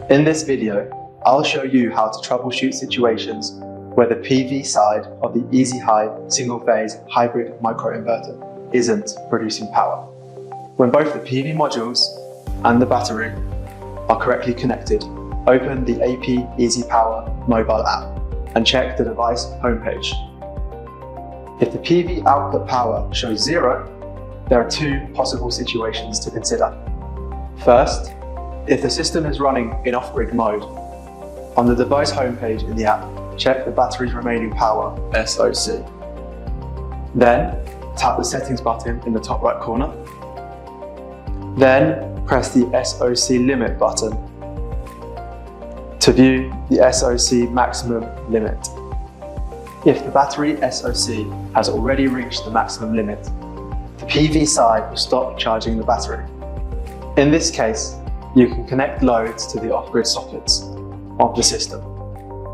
In this video, I'll show you how to troubleshoot situations where the PV side of the EZHI single-phase hybrid microinverter isn't producing power. When both the PV modules and the battery are correctly connected, open the APsystems Power mobile app and check the device homepage. If the PV output power shows 0, there are two possible situations to consider. First, if the system is running in off-grid mode, on the device homepage in the app, check the battery's remaining power SOC. Then, tap the settings button in the top right corner. Then, press the SOC limit button to view the SOC maximum limit. If the battery SOC has already reached the maximum limit, the PV side will stop charging the battery. In this case, you can connect loads to the off-grid sockets of the system,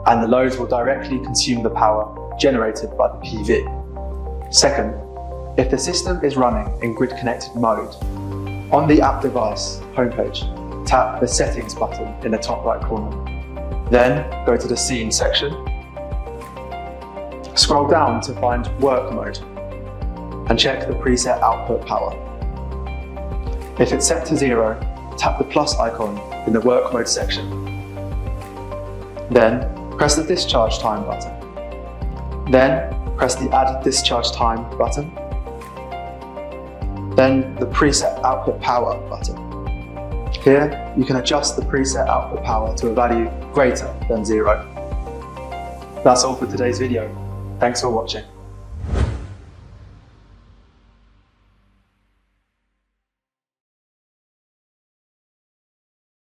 and the loads will directly consume the power generated by the PV. Second, if the system is running in grid-connected mode, on the app device homepage, tap the settings button in the top right corner. Then go to the scene section. Scroll down to find work mode and check the preset output power. If it's set to 0, tap the plus icon in the work mode section. Then press the discharge time button. Then press the add discharge time button. Then the preset output power button. Here you can adjust the preset output power to a value greater than 0. That's all for today's video. Thanks for watching.